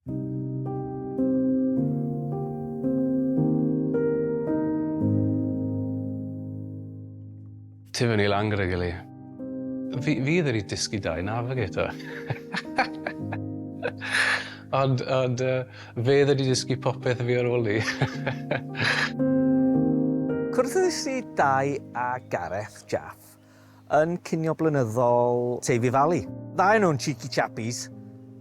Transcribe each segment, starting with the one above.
Ti fyny lan gyda gili. Fi ddyn ni dysgu Dai Navigator. Ond fe ddyn ni dysgu popeth fi ar ôl ni. Cwrddais i Dai a Gareth Jaff yn cinio blynyddol Teifi Valley. Ddau nhw'n cheeky chappies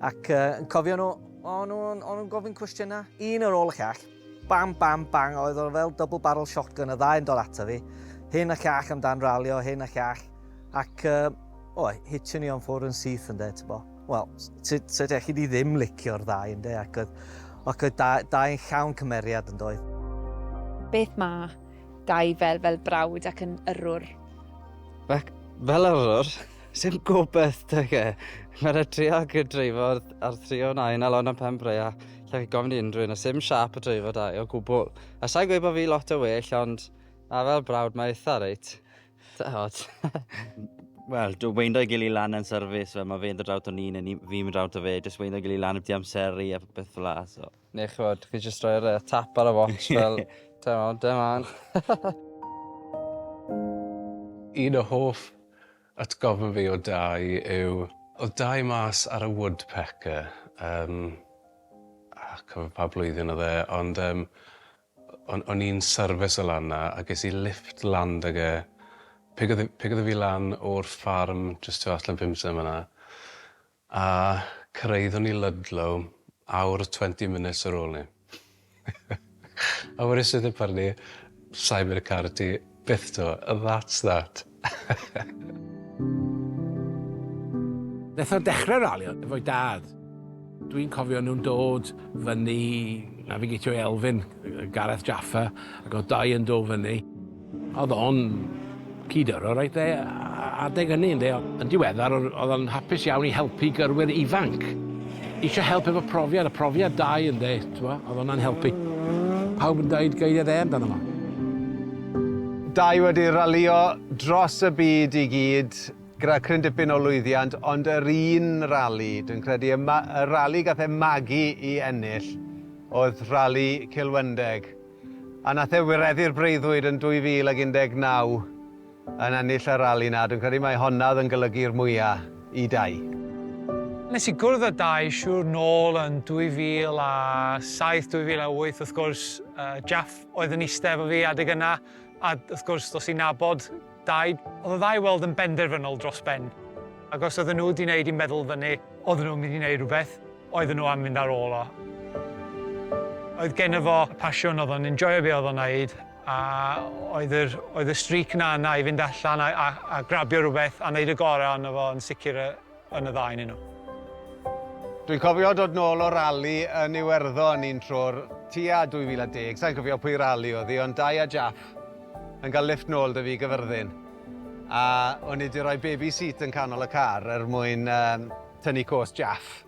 ac yn cofio nhw, o'n nhw'n gofyn cwestiynau, un ar ôl y llall. Bam, bam, bang, oedd o fel double barrel shotgun, y ddau yn dod ata fi. Hyn a llall amdan ralio, hyn a llall. Ac, hitio ni o'n ffwrdd yn syth yn de, ti'n bo. Wel, sut eich i di ddim licio'r ddau yn de, ac oedd dau yn llawn cymeriad yn doedd. Beth ma Dai fel brawd ac yn yrwr? Fel yrwr, sy'n gobeith dy e. Mae'r trio gydreifo ar 309 a lon am pen brea. Lle gofyn i unrhyw un, a sim siap y dreifo Dai o gwbl. A sa'n gweud bod fi lot o well, ond a fel brawd mae eitha reit. Dod. Wel, dwi'n weindo i gili lan yn syrfis, mae fe'n dod drawt o ni'n a fi'n dod drawt o fe, jyst weindo i gili lan ydy amseru a beth fel la. So. Neu chwod, chi jyst roi'r tap ar y watch fel, dim on. Un o hoff atgofn fi o Dai yw, oedd Dai mas ar y woodpecker, cofio pa blwyddyn oedd e, ond o'n i'n syrfis o lan na, a ges i lift land ag e. Pigodd fi lan o'r ffarm just allan 5 yna, a cyrraeddon ni Ludlow awr 20 minutes ar ôl ni. A wedi sydd y parni, saib yn y car ti, byth to, that's that. Nath o'n dechrau ralio efo'i dad. Dwi'n cofio nhw'n dod fyny navigatio Elfyn, Gareth Jaffa, ac oedd Dai yn dod fyny. Oedd o'n cyd-yrro reit dde, adeg hynny ynddo. Yn diweddar, oedd o'n hapus iawn i helpu gyrwyr ifanc. Isio help efo profiad, y profiad Dai ynddo, oedd hwnna'n helpu. Pawb yn dweud geiriau dde amdano fo. Dai wedi ralio dros y byd i gyd, gyda cryn dipyn o lwyddiant, ond yr un rali, dwi'n credu, y rali gath e magu i ennill, oedd rali Cilwendeg. A nath e wireddu'r breuddwyd yn 2019 yn ennill y rali na. Dwi'n credu mai honna oedd yn golygu'r mwyaf i Dai. Nes i gwrdd â Dai siŵr nôl yn 2007-2008, wrth gwrs, Jaff oedd yn eistedd efo fi adeg yna, a wrth gwrs, dos i nabod Dai. Oedd y ddau weld yn benderfynol dros ben. Ac os oedden nhw wedi gwneud i meddwl fyny, oedden nhw'n mynd i wneud rhywbeth, oedden nhw am mynd ar ôl o. Oedd gen fo pasiwn, oedd o'n enjoyo be oedd o'n wneud, a oedd y streak na i fynd allan a grabio rhywbeth a wneud y gorau ond fo yn sicr yn y ddau nhw. Dwi'n cofio dod nôl o rali yn Iwerddon un tro'r tua 2010. Sa'n cofio pwy rali oedd hi, ond Dai a Jaff yn cael lift nôl dy fi gyfyrddin. A o'n i wedi rhoi baby seat yn canol y car mwyn tynnu cos Jaff.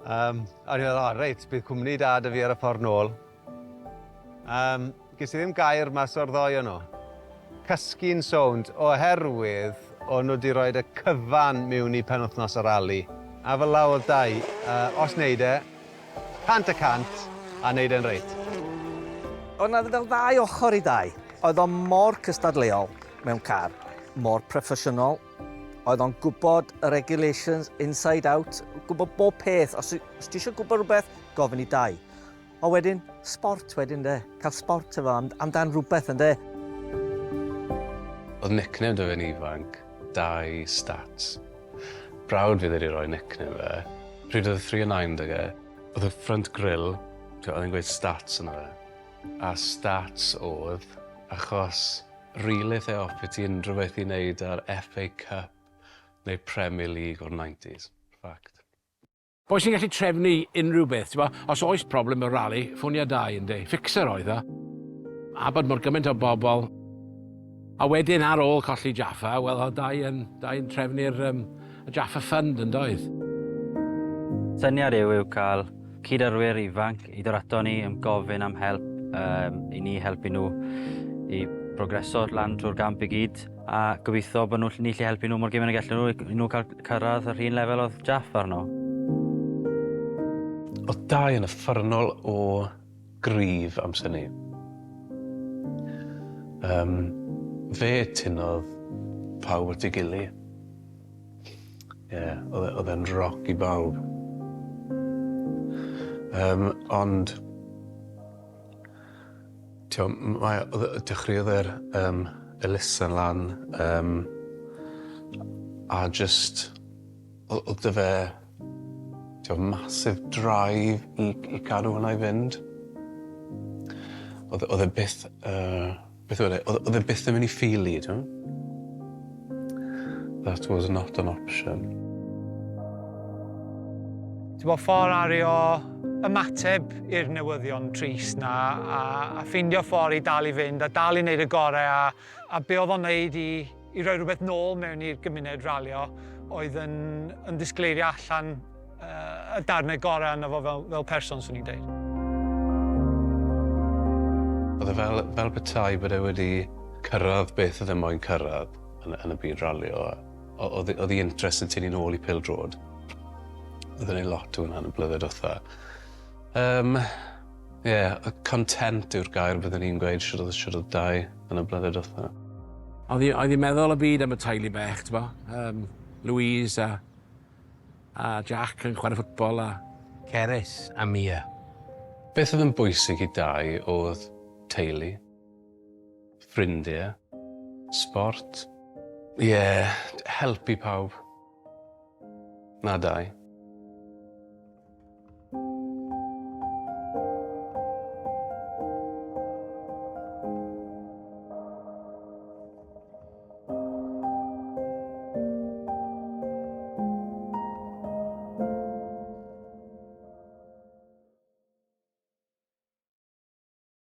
A o'n i'n meddwl, reit, bydd cwmni dad y fi ar y ffordd nôl. Ges i ddim gair mas o'r ddoi yno. Cysgu'n sownd oherwydd o'n nhw wedi rhoi y cyfan mewn i penwythnos y rali. A fel law oedd Dai, os wneud e, 100% a wneud e'n reit. Oedd na ddau ochr i Dai. Oedd o'n mor cystadleol mewn car, mor proffesiynol. Oedd o'n gwybod y regulations inside out, gwybod bob peth. Os ti eisiau gwybod rhywbeth, gofyn i Dai. O wedyn, sport wedyn de. Cael sport efo amdan rhywbeth yn de. Oedd nickname dy fe'n ifanc, Dai Stats. Brawd fi wedi rhoi nickname fe. Pryd oedd y 309 dy ge, oedd y front grill, oedd e'n gweud stats yna fe. A stats oedd achos riliaeth e off ti unrhyw beth i wneud ar FA Cup neu Premier League o'r 90s. Fact. Boi sy'n gallu trefnu unrhyw beth, os oes problem y rali, ffonia Dai yn de. Fixer oedd o. A bod mor gymaint o bobl. A wedyn ar ôl colli Jaffa, wel, oedd Dai yn trefnu'r Jaffa Fund yn doedd. Syniad yw cael cyd-arwyr ifanc i ddod ato ni yn gofyn am help, i ni helpu nhw i progreso lan trwy'r gamp i gyd, a gobeithio bod nhw'n gallu helpu nhw mor gymaint ag allan nhw, i nhw cael cyrraedd yr un lefel oedd Jaff arno. Oedd Dai yn uffernol o gryf amser ni. Fe tynodd pawb at ei gili. Oedd e'n roc i bawb. Ond dechreuodd elusen lan a just oedd dy fe massive drive i cadw hwnna i fynd. Oedd e byth, oedd e byth yn mynd i ffili, That was not an option. Ti'n bod ffordd ario ymateb i'r newyddion trist na a ffindio ffordd i dal i fynd a dal i wneud y gorau a be oedd o'n wneud i roi rhywbeth nôl mewn i'r gymuned ralio oedd yn disgleirio allan y darnau gorau yna fo fel person, swn i'n dweud. Oedd e fel petai bod e wedi cyrraedd beth oedd e moyn cyrraedd yn y byd ralio. Oedd ei interest yn tynnu nôl i pêl-drod. Oedd e'n ei lot o hwnna yn y blynedd wrtha. Content yw'r gair byddwn ni'n gweud sydd oedd Dai yn y blynedd wrtha. Oedd hi'n meddwl y byd am y teulu bech, ti'n bo? Louise a Jack yn chwarae ffwtbol a Cerys a Mia. Beth oedd yn bwysig i Dai oedd teulu, ffrindiau, sport. Helpu pawb. Na Dai.